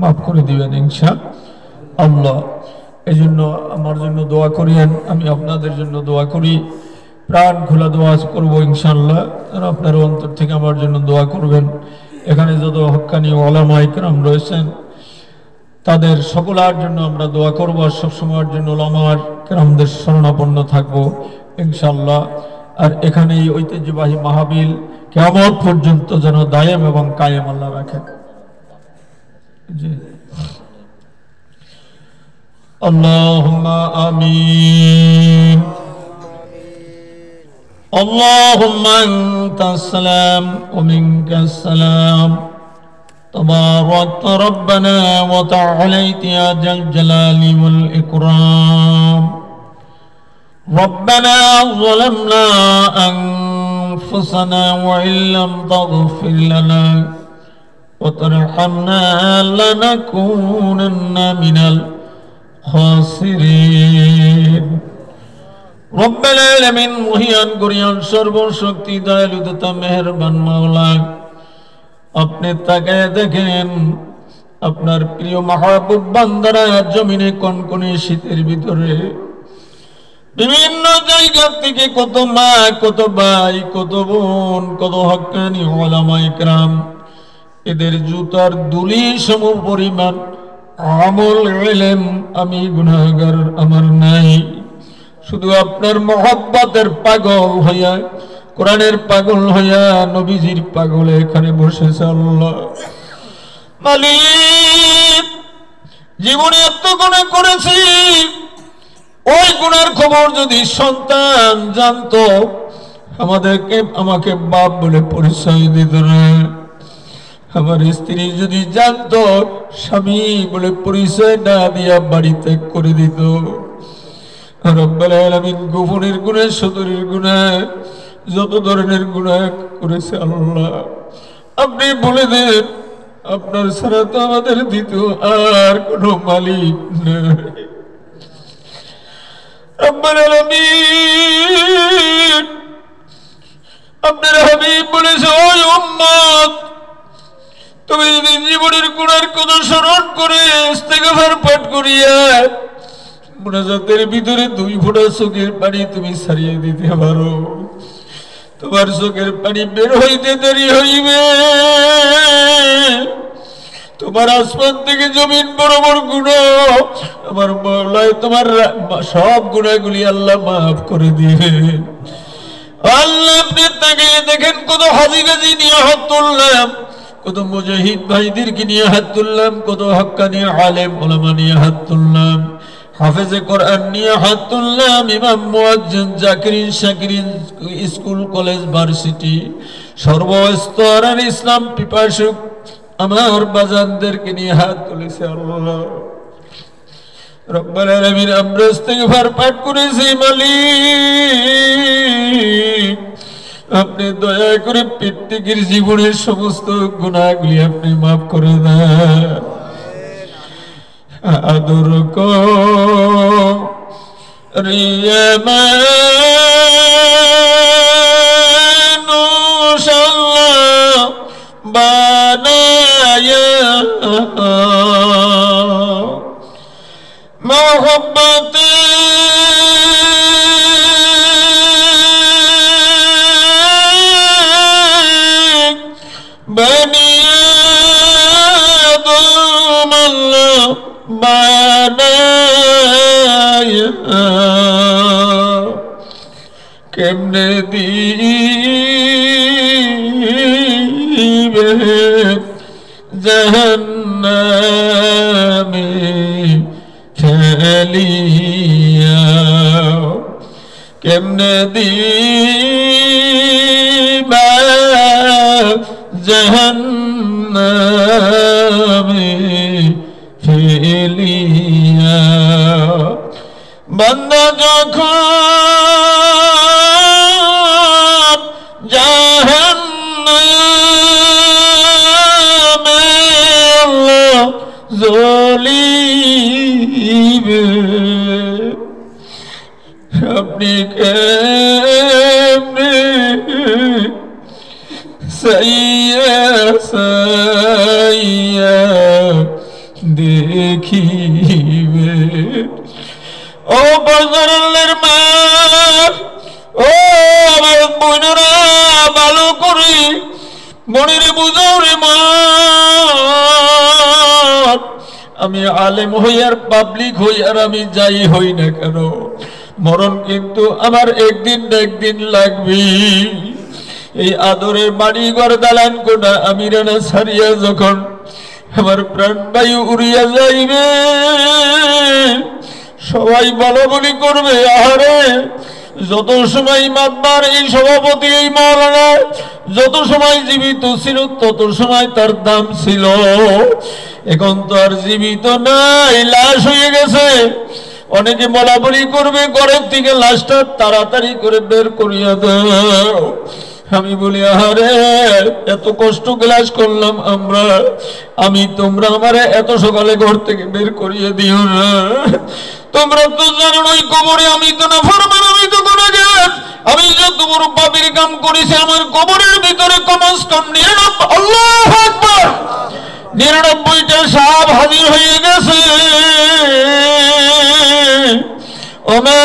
Speaker 1: মাফ করে দিবেন ইনশাআল্লাহ এই জন্য আমার জন্য দোয়া করিয়েন আমি আপনাদের জন্য দোয়া করি প্রাণ খোলা দোয়া করবো ইনশাআল্লাহ আর আপনার অন্তর থেকে আমার জন্য দোয়া করবেন এখানে যত হক্কানি ওলামা ইকরাম রয়েছেন তাদের সকলের জন্য আমরা দোয়া করব আর সবসময়ের জন্য ওলামা ইকরামদের শরণাপন্ন থাকবো ইনশাআল্লাহ আর এখানে এই ঐতিহ্যবাহী মাহফিল কিয়ামত পর্যন্ত যেন দায়েম এবং কায়েম আল্লাহ রাখেন জি আল্লাহুম্মা আমিন اللهم أنت السلام ومنك السلام تباركت ربنا وتعاليت يا ذا الجلال والإكرام ربنا ظلمنا أنفسنا وإن لم تغفر لنا وترحمنا لنكونن من الخاسرين রব্বুল আলামিন মহিয়ান গরিয়ান সর্বশক্তি দয়ালু তথা মেহেরবান মাওলা আপনি তাকায় দেখেন আপনার প্রিয় মাহবুব বান্দারা জমিনে কনকনে শীতের ভিতরে বিভিন্ন জায়গা থেকে কত মা কত ভাই কত বোন কত হক্কানি উলামা ইকরাম এদের জুতার ধুলি সম পরিমাণ আমল ইলম আমি গুনাহগার আমার নাই শুধু আপনার মহব্বতের পাগল হইয়া কোরআনের পাগল হইয়া নবীজির পাগল এখানে বসেছে আল্লাহ মালিক জীবনে এত গুনাহ করেছি ওই গুনার খবর যদি সন্তান জানতো আমাকে বাপ বলে পরিচয় দিত না আমার স্ত্রী যদি জানতো স্বামী বলে পরিচয় না দিয়া বাড়ি ত্যাগ করে দিত রব্বুল আলামিন গোপনের গুনাহ সদরের গুনাহ যত ধরনের গুনাহ করেছে আল্লাহ আপনি বলে দেন আপনার ছাড়া তো আমাদের দ্বিতীয় আর কোনো মালিক নেই রব্বুল আলামিন আপনার হাবিব বলেছে ও উম্মত তুমি যদি জীবনের গুনার কথা স্মরণ করে ইস্তেগফার পাঠ করিয়া মুনাজাতের ভিতরে 2 ফোঁটা চোখের পানি তুমি ছাড়িয়ে দিতে পারো তোমার চোখের পানি বের হইতে দেরি হইবে তোমার আসমান থেকে জমিন বরাবর গুনাহ আমার মাওলায় তোমার সব গুনাহগুলি আল্লাহ মাফ করে দিবে আল্লাহ আপনি তাকিয়ে দেখেন কত হাজি গাজী নিয়ে হাত তুললাম কত মুজাহিদ ভাইদেরকে নিয়ে হাত তুললাম কত হক্কানি আলেম ওলামা নিয়ে হাত তুললাম হাফেজে কোরআন নিয়ে হাত তুললাম ইমাম মুয়াজ্জিন জাকিরিন শাকিরিন স্কুল কলেজ ভার্সিটি সর্বস্তরের ইসলাম পিপাসুক আমার বাজানদেরকে নিয়ে হাত তুলেছে আল্লাহ রব্বুল আলামিন আমরা ইস্তিগফার পাঠ করেছি মালিক আপনি দয়া করে প্রত্যেকের জীবনের সমস্ত গুনাহগুলি আপনি মাফ করে দেন আদর কো রিয়ামানুশাল্লাহ বানায়া মোহব্বতে বানিয়া দোমাল্লাহ বানায়া কেমনে দিবে জাহান্নামে ঠেলিয়া কেমনে দিবা জাহান্নামে ঠেলিয়া বান্দা যখন জাহান্নামে জ্বলিবে আপনি কেমনে সাইয়া সাইয়া দেখিবে ও বাজারের মা ও আমার বোনেরা ভালো করে মনের বুঝাও রে মা আমি আলেম হই আর পাবলিক হই আর আমি যাই হই না কেন মরণ কিন্তু আমার একদিন না একদিন লাগবে এই আদরের বাড়ি ঘর দালান কোনা আমি রানা ছাড়িয়া যখন আমার প্রাণবায়ু উড়িয়া যাইবে সবাই বলা বলি করবে আহারে যত সময় মাতবার এই সভাপতি এই মাওলানা যত সময় জীবিত ছিল তত সময় তার দাম ছিল এখন তো আর জীবিত নাই লাশ হয়ে গেছে অনেকে বলা বলি করবে ঘরের থেকে লাশটা তাড়াতাড়ি করে বের করিয়া দাও আমি বলি আহারে এত কষ্ট ক্লাস করলাম আমরা আমি তোমরা আমারে এত সকালে ঘর থেকে বের করিয়ে দিও না তোমরা তো জানো ওই কবরে আমি তো না ফরমান আমি তো গুনাহগার আমি যত বড় পাপের কাম করেছি আমার কবরের ভিতরে কমস কম 99 আল্লাহু আকবার 99টা সাপ হাজির হয়ে গেছে ওমা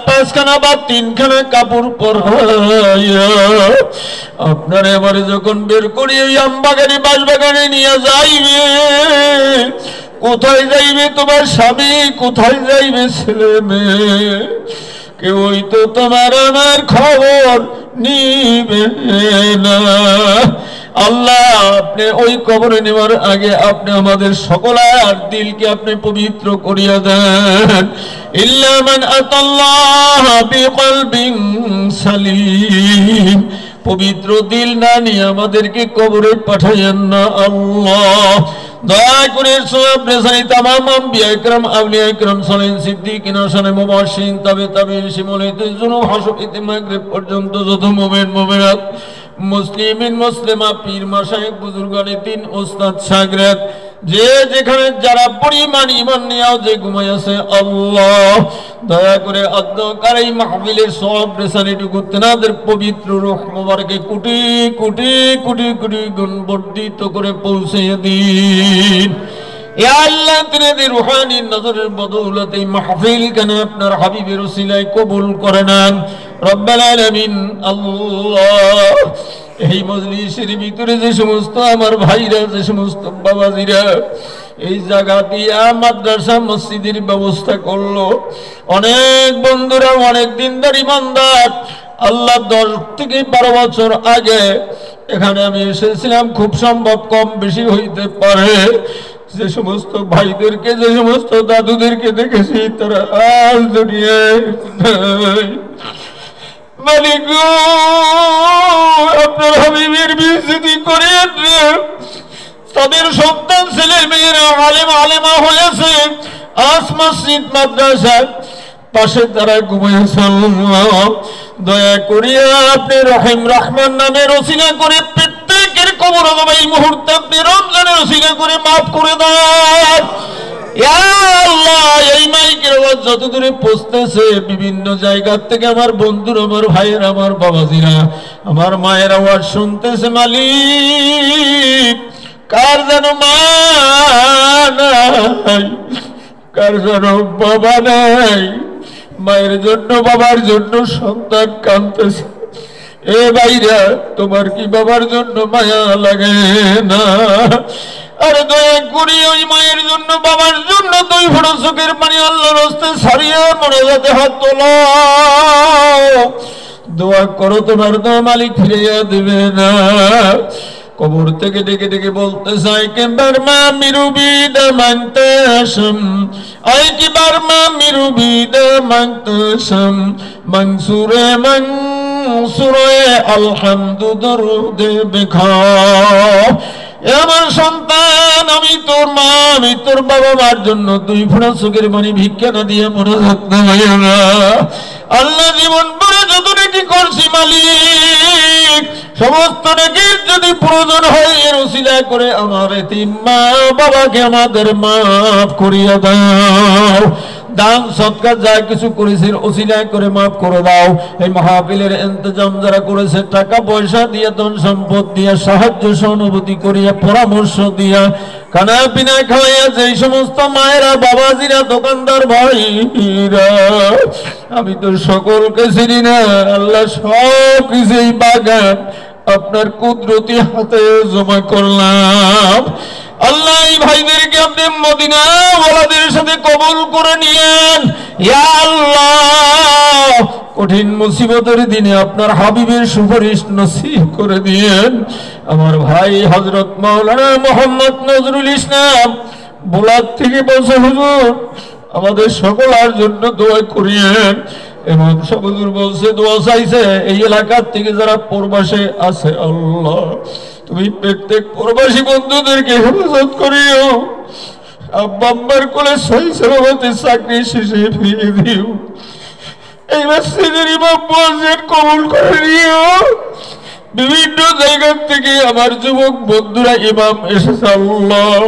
Speaker 1: পাঁচখানা বা তিনখানা কাপড় পরাইয়া আপনার এবারে যখন বের করি ওই আমবাগানে বাঁশবাগানে নিয়ে যাইবে কোথায় যাইবে তোমার স্বামী কোথায় যাইবে ছেলে মেয়ে কেউই তো তোমার আমার খবর নিবে না আল্লাহ আপনি ওই কবরে নেওয়ার আগে আপনি আমাদের সকলের দিলকে আপনি পবিত্র করিয়া দেন ইল্লা মান আতাল্লাহ বিকলবিন সালিম পবিত্র দিল না নিয়ে আমাদেরকে কবরে পাঠাইয়েন না আল্লাহ দয়া করে সওয়াব রেসানি तमाम আম্বিয়া ইকরাম আউলিয়া ইকরাম সালিহিন সিদ্দিকিন হাসানে মুবাশশিরিন তাবিঈন শিমুলাইতে জুনু হাসবিতে মাগরিব পর্যন্ত যত মুমিন মুমিনাত মুসলিমিন মুসলিমা পীর মাশায়েখ বুজুর্গানে দিন উস্তাদ শাগিরদ যে যেখানে যারা পরিমাণ ঈমান নিয়েও যে ঘুমায় আছে আল্লাহ দয়া করে অধ্যকার এই মাহফিলের সওয়াব রেসানিটুকু তেনাদের পবিত্র রূহ মুবারকে কোটি কোটি কোটি কোটি গুণ বর্ধিত করে পৌঁছে দিন ইয়া আল্লাহ তেনাদের রূহানি নজরের বদৌলতে এই মাহফিল কেন আপনার হাবিবের ওসিলায় কবুল করে নেন রব্বুল আলামিন আল্লাহ এই মজলিসের ভিতরে যে সমস্ত আমার ভাইরা যে সমস্ত বাবাজিরা এই জায়গা দিয়া মাদ্রাসা মসজিদের ব্যবস্থা করলো অনেক বন্ধুরা অনেক দিনদার ইমানদার আল্লাহ 10 থেকে 12 বছর আগে এখানে আমি এসেছিলাম খুব সম্ভব কম বেশি হইতে পারে যে সমস্ত ভাইদেরকে যে সমস্ত দাদুদেরকে দেখেছি তারা আজ দুনিয়ায় নাই মালিক আপনার হাবিবের বিরুদ্ধে করেন তাদের সন্তান ছেলে মেয়েরা আলেম আলেমা হয়েছে, আজ মসজিদ মাদ্রাসার পাশে তারা ঘুমিয়েছে। দয়া করিয়া আপনি রহিম রহমান নামের ওসিলা করে প্রত্যেকের কবর এই মুহূর্তে আপনি রমজানের ওসিলা করে মাফ করে দেন। এই মাইকের আওয়াজ যত দূরে পৌঁছতেছে বিভিন্ন জায়গা থেকে আমার বন্ধুর, আমার ভাইয়ের, আমার বাবাজিরা, আমার মায়ের আওয়াজ শুনতেছে। মালিক, কার যেন মা নাই, কার যেন বাবা নাই, মায়ের জন্য বাবার জন্য সন্তান কাঁদতেছে। এ ভাইরা, তোমার কি বাবার জন্য মায়া লাগে না? আরে দয়া করি ওই মায়ের জন্য বাবার জন্য দুই ফোঁটা চোখের পানি আল্লাহর রাস্তে ছাড়িয়ে মনে যাতে হাত তোলো, দোয়া করো তোমার দোয়া মালিক ফিরিয়ে দেবে না। কবর থেকে ডেকে ডেকে বলতে চাই কে বারমা মিরুবিদ মানতাসম, আই কি বারমা মিরুবিদ মানতাসম, মনসুরে মনসুরে আলহামদু দরুদে বেখা। আমার সন্তান, আমি তোর মা, আমি তোর বাবা মার জন্য দুই ফোঁটা চোখের পানি ভিক্ষা না দিয়ে মনে থাকতে হয় না। আল্লাহ জীবন পরে যত নাকি করছি মালিক, সমস্ত নাকি যদি প্রয়োজন হয় এর ওসিলা করে আমার এতিম মা বাবাকে আমাদের মাফ করিয়া দাও। দান সৎকার যা কিছু করেছেন ওসিলা করে মাফ করে দাও। এই মাহফিলের ইন্তজাম যারা করেছে টাকা পয়সা দিয়ে, ধন সম্পদ দিয়া, সাহায্য সহানুভূতি করিয়া, পরামর্শ দিয়া, খানা পিনা খাওয়াইয়া, যেই সমস্ত মায়েরা বাবাজিরা দোকানদার ভাইরা, আমি তো সকলকে চিনি না আল্লাহ, সব কিছুই বাগান আপনার কুদরতি হাতে জমা করলাম। আল্লাহ এই ভাইদেরকে আপনি মদিনা ওয়ালাদের সাথে কবুল করে নিয়েন। ইয়া আল্লাহ, কঠিন মুসিবতের দিনে আপনার হাবিবের সুপারিশ নসিব করে দিয়েন। আমার ভাই হযরত মাওলানা মোহাম্মদ নজরুল ইসলাম বোলাদ থেকে বলছে, হুজুর আমাদের সকলের জন্য দোয়া করিয়েন। ইমাম সাহেব হুজুর বলছে, দোয়া চাইছে এই এলাকার থেকে যারা প্রবাসে আছে, আল্লাহ তুমি প্রত্যেক প্রবাসী বন্ধুদেরকে হেফাজত করিও। আব্বা আম্মার কোলে সহি সালামতে চাকরি শেষে ফিরিয়ে দিও। এই মসজিদের ইমাম মুয়াজ্জিন কবুল করে নিও। বিভিন্ন জায়গা থেকে আমার যুবক বন্ধুরা ইমাম এসেছে, আল্লাহ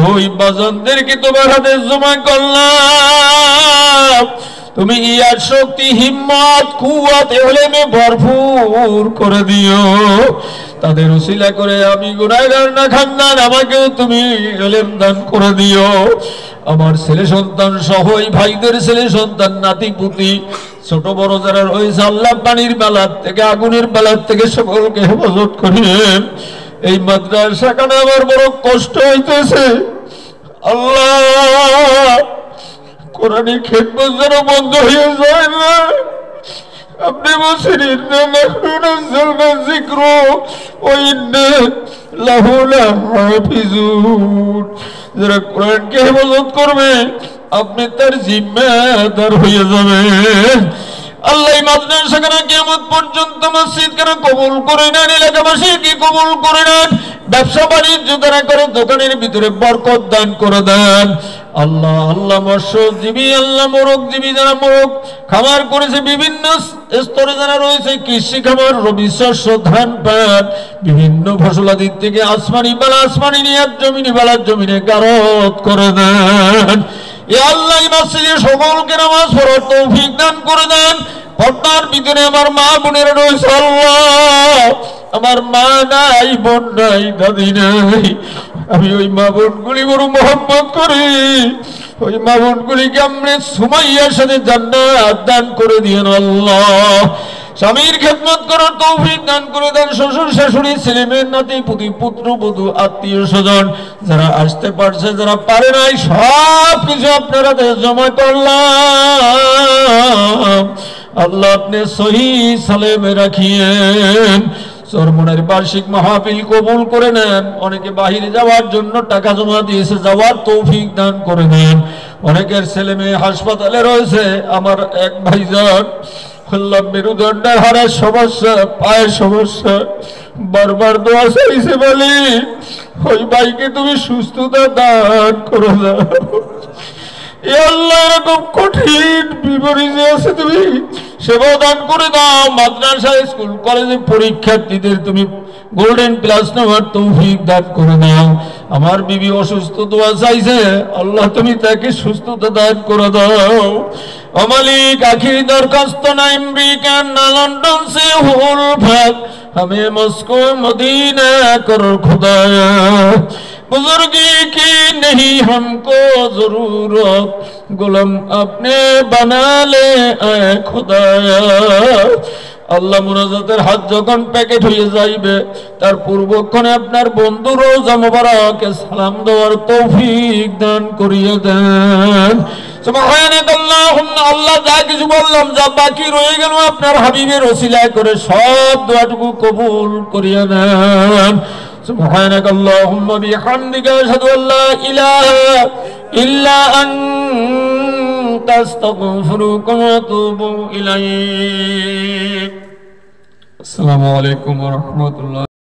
Speaker 1: ওই বাজানদেরকে তোমার হাতে জমা করলাম। তুমি ইয়ার শক্তি, হিম্মত, কুওয়াত, ইলমে ভরপুর করে দিও। তাদের ওসিলা করে আমি গুনাহগার না খানদান, আমাকেও তুমি ইলম দান করে দিও। আমার ছেলে সন্তান সহ এই ভাইদের ছেলে সন্তান, নাতি পুতি, ছোট বড় যারা রয়েছে, আল্লাহ পানির বেলার থেকে, আগুনের বেলার থেকে সকলকে হেফাজত করিয়েন। এই মাদ্রাসা কানে আমার বড় কষ্ট হইতেছে আল্লাহ, কোরআনের খেদমত যেন বন্ধ হয়ে যায় না। আপনি বলছেন ইন্না নাহনু নাযালনা যিকরা ওয়া ইন্না লাহু লাহাফিজুন। যারা কোরআনকে হেফাজত করবে আপনি তার জিম্মাদার হয়ে যাবেন। আল্লাহ মাদ্রাসা খানা কিয়ামত পর্যন্ত মসজিদ খানা কবুল করে নেন, এলাকাবাসীকে কবুল করে নেন, ব্যবসা বাণিজ্য যারা করে দোকানের ভিতরে বরকত দান করে দেন। আল্লাহ আল্লাহ মৎস্যজীবী, আল্লাহ মোরগজীবী যারা মোরগ খামার করেছে, বিভিন্ন স্তরে যারা রয়েছে, কৃষি খামার, রবি শস্য, ধান পাট, বিভিন্ন ফসলাদির থেকে আসমানি বেলা আসমানি নিয়ার জমিনে বেলার জমিনে গারত করে দেন। এ আল্লাহ মসজিদে সকলকে নামাজ পড়ার তৌফিক দান করে দেন। পর্দার ভিতরে আমার মা বোনেরা রয়েছে, আল্লাহ আমার মা নাই, বোন নাই, দাদি নাই, আমি ওই মা বোনগুলি বড় মহব্বত করি। ওই মা বোনগুলিকে আপনি সুমাইয়ার সাথে জান্নাত দান করে দিয়েন। আল্লাহ স্বামীর খেদমত করার তৌফিক দান করে দেন। শ্বশুর শাশুড়ি, ছেলে মেয়ের, নাতি পুতি, পুত্র বধূ, আত্মীয় স্বজন যারা আসতে পারছে, যারা পারে নাই, সব কিছু আপনারা জমা করলাম। আল্লাহ আপনি সহি সালেমে রাখিয়েন। চরমনের বার্ষিক মাহফিল কবুল করে নেন। অনেকে বাহিরে যাওয়ার জন্য টাকা জমা দিয়েছে, যাওয়ার তৌফিক দান করে নেন। অনেকের ছেলে মেয়ে হাসপাতালে রয়েছে, আমার এক ভাইজান আল্লাহ মেরুদণ্ডের হাড়ের সমস্যা, পায়ের সমস্যা, বারবার দোয়া চাইছে বলি ওই ভাইকে তুমি সুস্থতা দান করো না। এ আল্লাহ, এরকম কঠিন বিপরীতে আছে তুমি সেবা দান করে দাও। মাদ্রাসা, স্কুল, কলেজে পরীক্ষার্থীদের তুমি গোল্ডেন ক্লাস নেওয়ার তৌফিক দান করে দাও। আমার বিবি অসুস্থ, দোয়া চাইছে, আল্লাহ তুমি তাকে সুস্থতা দান করে দাও। মালিক, आखिरी दरखास्त ना अमेरिका ना लंदन से हुल भाग, हमें मस्को मदीना कर खुदाया। बुजुर्गी की नहीं हमको जरूरत, गुलाम अपने बना ले ऐ खुदाया। আল্লাহ, মুনাজাতের হাত যখন প্যাকেট হয়ে যাইবে তার পূর্বক্ষণে আপনার বন্ধু রোজা মোবারকে সালাম দেওয়ার তৌফিক দান করিয়ে দেন। সুবহানাকাল্লাহুম্মা, আল্লাহ যা কিছু বললাম, যা বাকি রয়ে গেল আপনার হাবিবের ওসিলায় করে সব দোয়াটুকু কবুল করিয়ে দেন। সুবহানাকাল্লাহুম্মা বিহামদিকা আশহাদু আল্লা ইলাহা ইল্লা আনতা আস্তাগফিরুকা ওয়া আতুবু ইলাইক। আসসালামু আলাইকুম ওয়া রাহমাতুল্লাহ।